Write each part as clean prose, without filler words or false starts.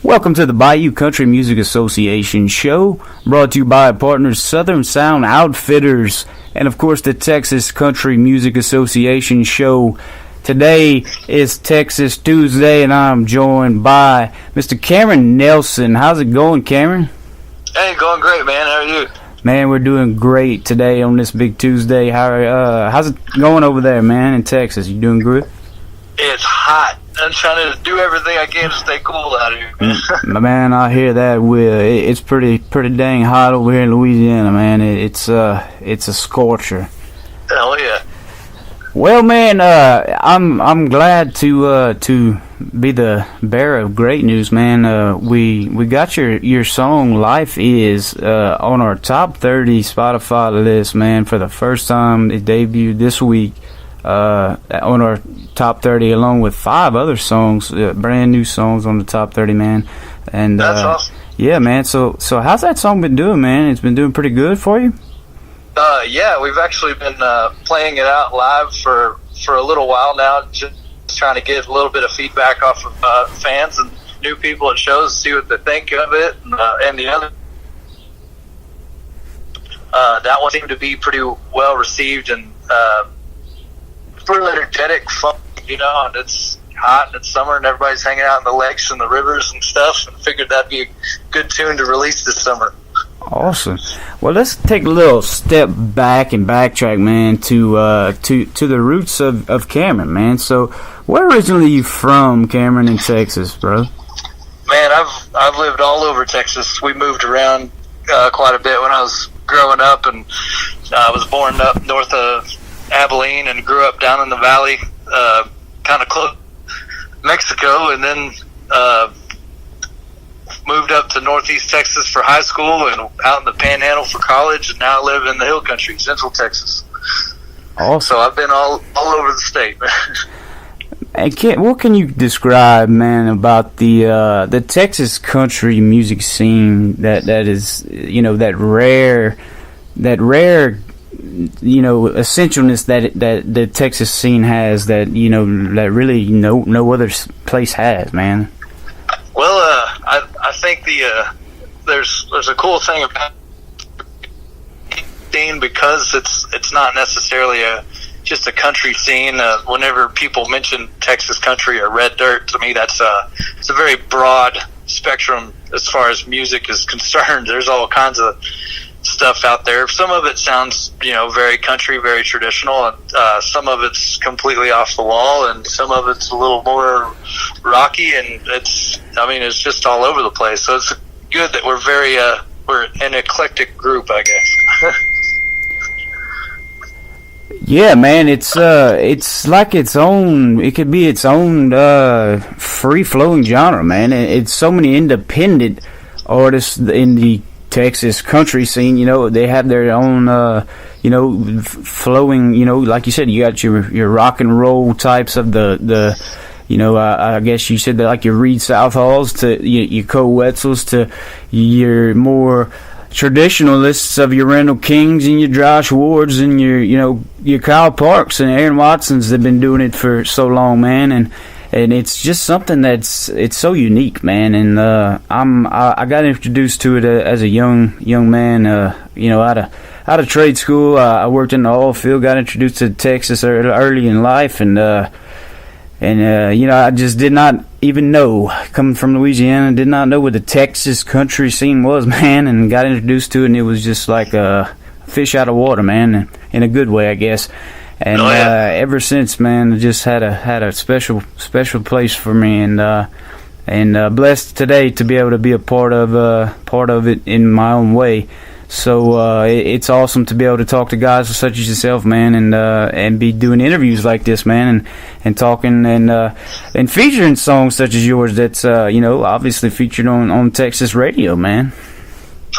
Welcome to the Bayou Country Music Association show, brought to you by our partners Southern Sound Outfitters and, of course, the Texas Country Music Association show. Today is Texas Tuesday, and I'm joined by Mr. Cameran Nelson. How's it going, Cameron? Hey, going great, man. How are you? Man, we're doing great today on this big Tuesday. How's it going over there, man, in Texas? You doing good? It's hot. I'm trying to do everything I can to stay cool out here. Man, I hear that. It's pretty dang hot over here in Louisiana, man. It's a scorcher. Hell yeah. Well, man, I'm glad to be the bearer of great news, man. We got your song "Life Is" on our top 30 Spotify list, man, for the first time. It debuted this week on our top 30, along with 5 other songs, brand new songs on the top 30, man. And that's awesome. Yeah, man. So how's that song been doing, man? It's been doing pretty good for you. Yeah, we've actually been playing it out live for a little while now, just trying to get a little bit of feedback off of fans and new people at shows, see what they think of it, and the other. That one seemed to be pretty well received and pretty energetic, fun, and it's hot and it's summer and everybody's hanging out in the lakes and the rivers and stuff, and figured that'd be a good tune to release this summer. Awesome. Well, let's take a little step back and backtrack, man, to the roots of Cameran, man. So, where originally are you from, Cameran, in Texas, bro? Man, I've lived all over Texas. We moved around quite a bit when I was growing up, and I was born up north of Abilene and grew up down in the valley, kind of close to Mexico, and then moved up to northeast Texas for high school and out in the Panhandle for college, and now I live in the Hill Country, Central Texas. Awesome. So I've been all over the state, man. And what can you describe, man, about the Texas country music scene that is, that rare essentialness that the Texas scene has that that really no other place has, man? Well, I think there's a cool thing about scene because it's not necessarily just a country scene. Whenever people mention Texas country or red dirt, to me it's a very broad spectrum as far as music is concerned. There's all kinds of stuff out there. Some of it sounds very country, very traditional, and some of it's completely off the wall, and some of it's a little more rocky, and it's just all over the place. So it's good that we're we're an eclectic group, I guess. Yeah, man, it's like its own. It could be its own free flowing genre, man. It's so many independent artists in the Texas country scene. They have their own flowing, like you said, you got your rock and roll types of the I guess you said that, like your Reed Southalls to your Cole Wetzels to your more traditionalists of your Randall Kings and your Josh Wards and your Kyle Parks and Aaron Watsons. They've been doing it for so long, man, and it's just something it's so unique, man. And I got introduced to it as a young man, out of trade school. I worked in the oil field, got introduced to Texas early in life, and I just did not even know, coming from Louisiana, did not know what the Texas country scene was, man, and got introduced to it, and it was just like a fish out of water, man, in a good way, I guess. And ever since, man, I just had a special place for me, and blessed today to be able to be a part of it in my own way. So it's awesome to be able to talk to guys such as yourself, man, and be doing interviews like this, man, and talking and featuring songs such as yours that's obviously featured on Texas radio, man.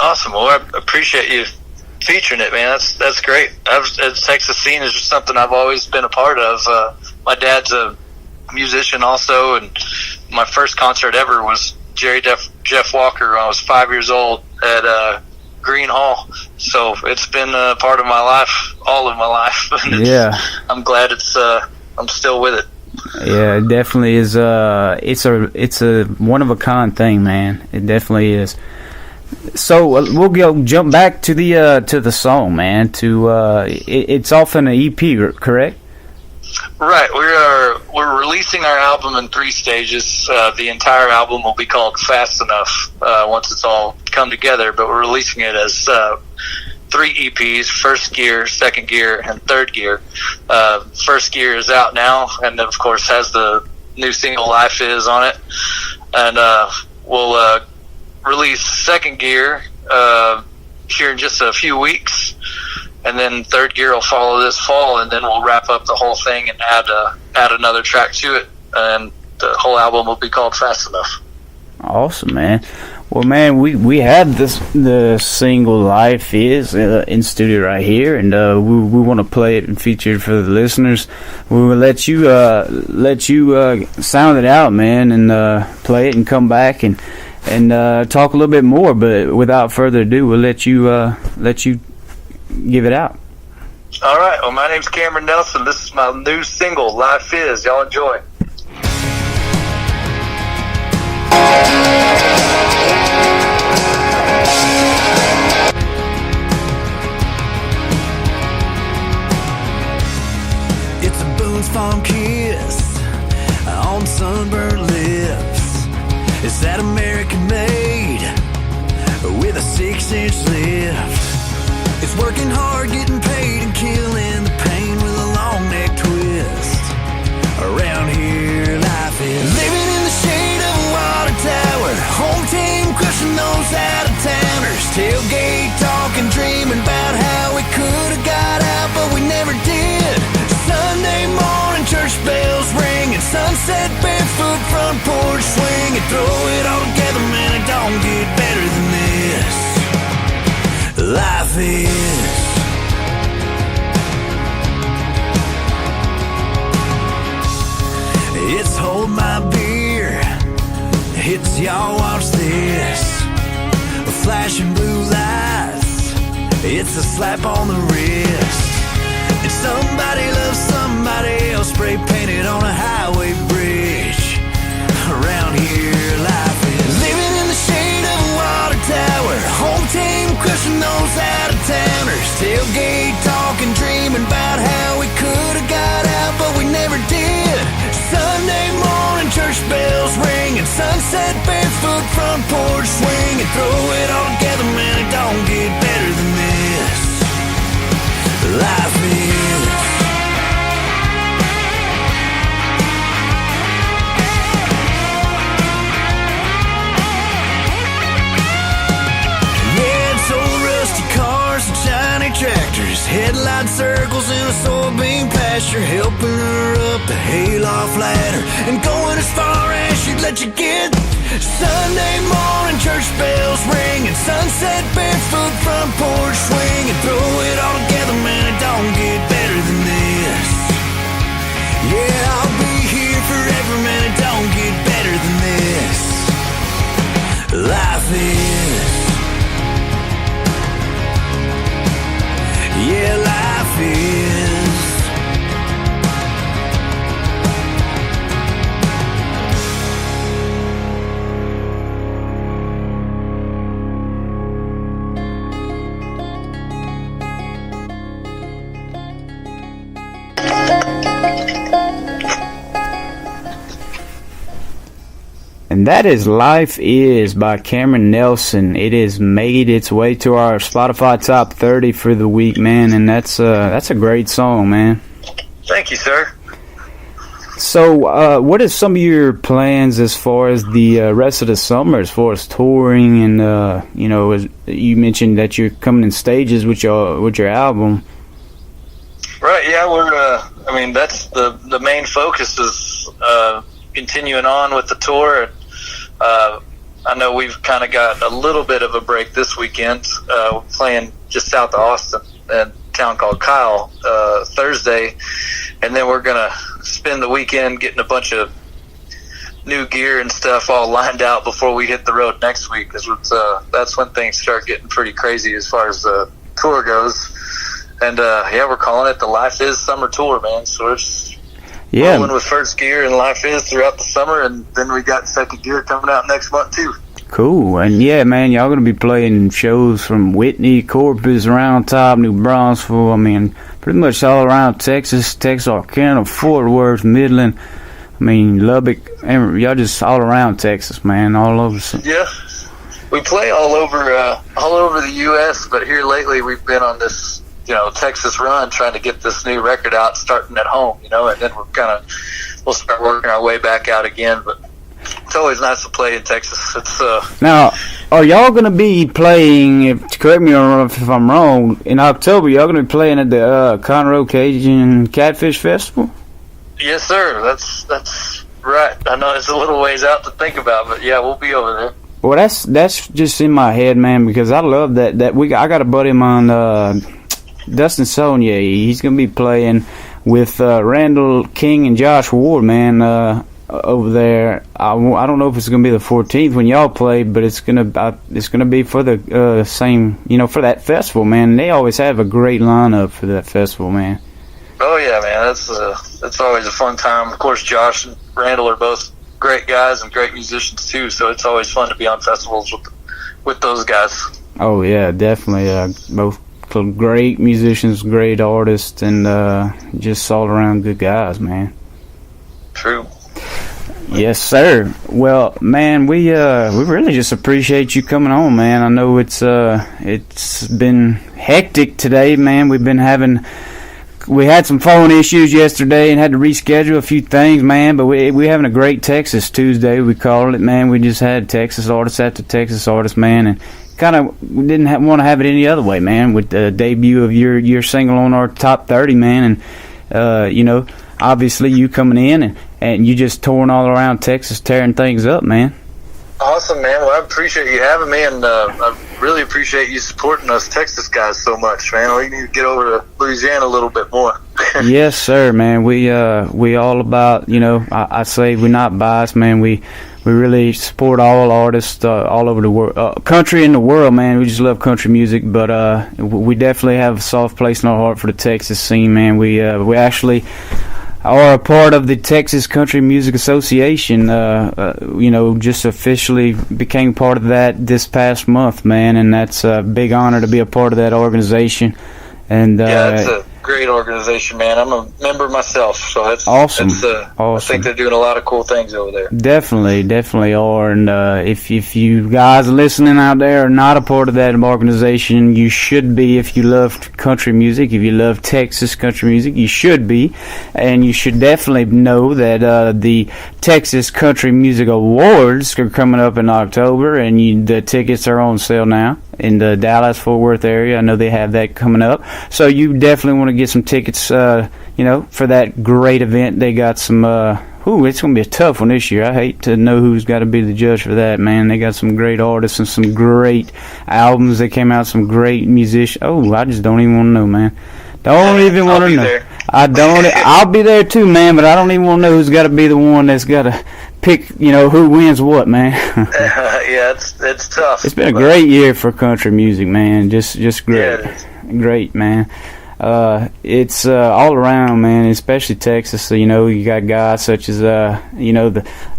Awesome. Well, I appreciate you featuring it, man. That's great. Texas scene is just something I've always been a part of. My dad's a musician also, and my first concert ever was Jeff Walker when I was 5 years old at Green Hall. So it's been a part of my life, all of my life. And yeah, I'm glad I'm still with it. Yeah, it definitely is. It's a one of a kind thing, man. It definitely is. So we'll jump back to the song, man. It's off in an EP, correct? Right. We're releasing our album in 3 stages. The entire album will be called Fast Enough once it's all come together. But we're releasing it as 3 EPs: First Gear, Second Gear, and Third Gear. First Gear is out now, and of course has the new single "Life Is" on it. And we'll release Second Gear here in just a few weeks. And then Third Gear will follow this fall, and then we'll wrap up the whole thing and add another track to it, and the whole album will be called Fast Enough. Awesome, man. Well, man, we had the single "Life Is" in studio right here, and we want to play it and feature it for the listeners. We will let you sound it out, man, and play it and come back and talk a little bit more. But without further ado, we'll let you give it out. All right. Well, my name's Cameran Nelson. This is my new single, "Life Is." Y'all enjoy. It's a Boone's Farm kiss on sunburned lips. It's that American made with a 6-inch lift. It's working hard, getting paid, and killing the pain with a long neck twist. Around here, life is living in the shade of a water tower. Home team crushing those out-of-towners. Tailgate talking, dreaming about how we could have got out, but we never did. Sunday morning, church bells ringing. Sunset, barefoot, front porch swinging. Throw it all together, man, it don't get better than this. Life is. It's hold my beer. It's y'all watch this. Flashing blue lights. It's a slap on the wrist. And somebody loves somebody else. Spray painted on a highway bridge. Around here, life is living in the shade of a water tower. Home team crushing those out-of-towners. Tailgate talking, dreaming about how we could have got out, but we never did. Sunday morning, church bells ringing. Sunset, barefoot, front porch swinging. Throw it all together, man, it don't get better than this. Life is. Shiny tractors, headlight circles in a soybean pasture, helping her up the hayloft ladder and going as far as she'd let you get. Sunday morning, church bells ringing. Sunset, barefoot, front porch swinging. Throw it all together, man, it don't get better than this. Yeah, I'll be here forever, man, it don't get better than this. Life is. Yeah, life is. And that is "Life Is" by Cameran Nelson. It has made its way to our Spotify Top 30 for the week, man, and that's a great song, man. Thank you, sir. So, what are some of your plans as far as the rest of the summer, as far as touring and, as you mentioned that you're coming in stages with your album? Right, yeah, that's the main focus is continuing on with the tour. I know we've kind of got a little bit of a break this weekend, playing just south of Austin in a town called Kyle Thursday, and then we're going to spend the weekend getting a bunch of new gear and stuff all lined out before we hit the road next week, because that's when things start getting pretty crazy as far as the tour goes. And we're calling it the Life Is Summer Tour, man. So rolling with first gear and Life Is throughout the summer, and then we got second gear coming out next month too. Cool. And yeah, man, y'all gonna be playing shows from Whitney, Corpus, Round Top, New Braunfels. I mean, pretty much all around Texas, Texarkana, Fort Worth, Midland. I mean, Lubbock. Y'all just all around Texas, man, all over. Yeah, we play all over the U.S., but here lately we've been on this, Texas run, trying to get this new record out, starting at home, and then we'll start working our way back out again. But it's always nice to play in Texas. It's Now, are y'all gonna be playing? Correct me if I'm wrong. In October, y'all gonna be playing at the Conroe Cajun Catfish Festival? Yes, sir. That's right. I know it's a little ways out to think about, but yeah, we'll be over there. Well, that's just in my head, man, because I love that. I got a buddy of mine, Dustin Saunier. He's gonna be playing with Randall King and Josh Ward, man, over there. I don't know if it's gonna be the 14th when y'all play, but it's gonna be for the same, for that festival, man. They always have a great lineup for that festival, man. Oh yeah, man, that's always a fun time. Of course, Josh and Randall are both great guys and great musicians too, so it's always fun to be on festivals with those guys. Oh yeah, definitely. Both great musicians, great artists, and just all around good guys, man. True. Yes, sir. Well, man, we really just appreciate you coming on, man. I know it's been hectic today, man. We had some phone issues yesterday and had to reschedule a few things, man, but we having a great Texas Tuesday, we called it, man. We just had Texas artist after Texas artist, man, and kind of didn't want to have it any other way, man, with the debut of your single on our top 30, man, and, obviously you coming in and you just touring all around Texas, tearing things up, man. Awesome, man. Well, I appreciate you having me, and I really appreciate you supporting us Texas guys so much, man. We need to get over to Louisiana a little bit more. Yes, sir, man. We all about, I say we're not biased, man. We really support all artists all over the world, country and the world, man. We just love country music, but we definitely have a soft place in our heart for the Texas scene, man. We actually are a part of the Texas Country Music Association, just officially became part of that this past month, man, and that's a big honor to be a part of that organization. And yeah, it's a great organization, man. I'm a member myself, so that's awesome. Awesome. I think they're doing a lot of cool things over there. Definitely are. And if you guys listening out there are not a part of that organization, you should be. If you love country music, if you love Texas country music, you should be. And you should definitely know that the Texas Country Music Awards are coming up in October, and the tickets are on sale now in the Dallas-Fort Worth area. I know they have that coming up. So you definitely want to get some tickets, for that great event. They got some, it's going to be a tough one this year. I hate to know who's got to be the judge for that, man. They got some great artists and some great albums that came out, some great musicians. Oh, I just don't even want to know, man. Don't even want to know. There. I don't. I'll be there too, man, but I don't even want to know who's got to be the one that's got to pick, who wins what, man. Yeah, it's tough. It's been a great year for country music, man. Just great. Yeah, great, man. It's all around, man, especially Texas. So, you got guys such as the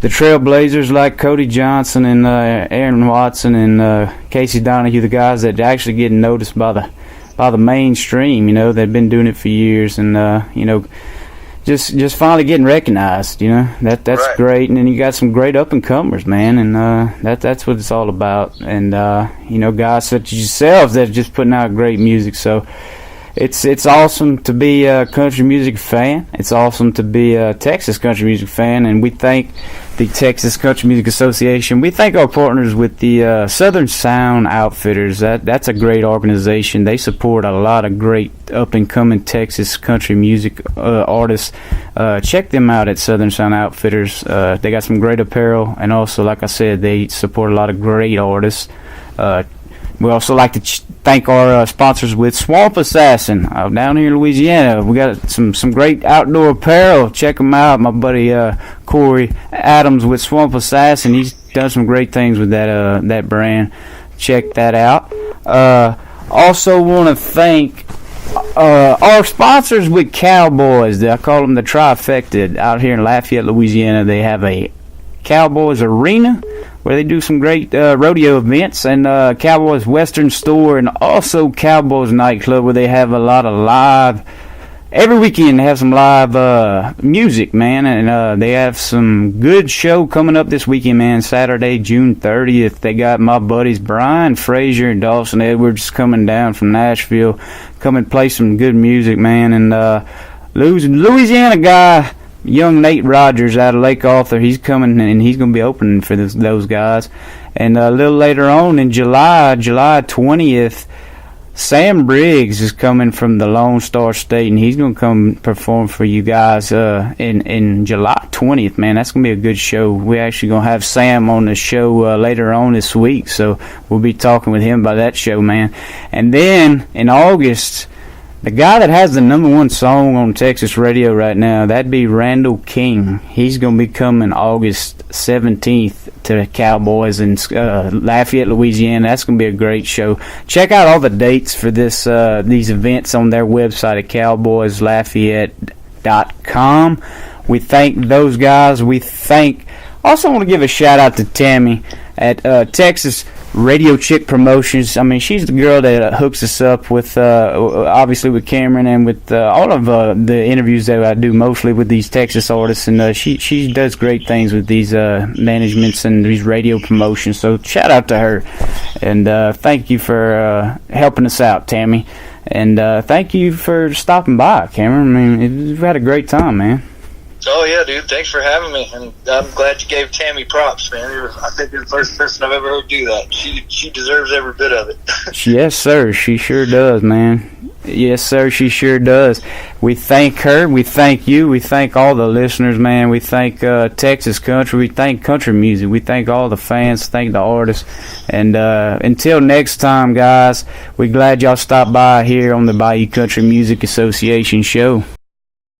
trailblazers like Cody Johnson and Aaron Watson and Casey Donahue, the guys that actually get noticed by the mainstream. They've been doing it for years, and just finally getting recognized. That's right. Great. And then you got some great up and comers, man, and that's what it's all about. And guys such as yourselves that are just putting out great music. So it's awesome to be a country music fan. It's awesome to be a Texas country music fan, and we thank the Texas Country Music Association. We thank our partners with the Southern Sound Outfitters. That's a great organization. They support a lot of great up-and-coming Texas country music artists. Check them out at Southern Sound Outfitters. They got some great apparel, and also, like I said, they support a lot of great artists. We also like to thank our sponsors with Swamp Assassin down here in Louisiana. We got some great outdoor apparel. Check them out. My buddy Corey Adams with Swamp Assassin. He's done some great things with that brand. Check that out. Also want to thank our sponsors with Cowboys, I call them the trifecta out here in Lafayette, Louisiana. They have a Cowboys Arena where they do some great rodeo events, and Cowboys Western Store, and also Cowboys Nightclub where they have a lot of live. Every weekend they have some live music, man, and they have some good show coming up this weekend, man. Saturday, June 30th, they got my buddies Brian Frazier and Dawson Edwards coming down from Nashville, come and play some good music, man. And Louisiana guy, young Nate Rogers out of Lake Arthur, he's coming and he's going to be opening for those guys. And a little later on in July 20th, Sam Briggs is coming from the Lone Star State, and he's going to come perform for you guys in July 20th, man. That's going to be a good show. We're actually going to have Sam on the show later on this week, so we'll be talking with him about that show, man. And then in August, the guy that has the #1 song on Texas radio right now, that'd be Randall King. He's going to be coming August 17th to Cowboys in Lafayette, Louisiana. That's going to be a great show. Check out all the dates for these events on their website at cowboyslafayette.com. We thank those guys. Also want to give a shout out to Tammy at Texas Radio Chick Promotions. I mean, she's the girl that hooks us up with, obviously with Cameron and with all of the interviews that I do, mostly with these Texas artists. And she does great things with these managements and these radio promotions. So shout out to her. And thank you for helping us out, Tammy. And thank you for stopping by, Cameron. I mean, we've had a great time, man. Oh, yeah, dude. Thanks for having me. And I'm glad you gave Tammy props, man. I think you're the first person I've ever heard do that. She deserves every bit of it. Yes, sir. She sure does, man. Yes, sir. She sure does. We thank her. We thank you. We thank all the listeners, man. We thank Texas country. We thank country music. We thank all the fans. Thank the artists. And until next time, guys, we're glad y'all stopped by here on the Bayou Country Music Association show.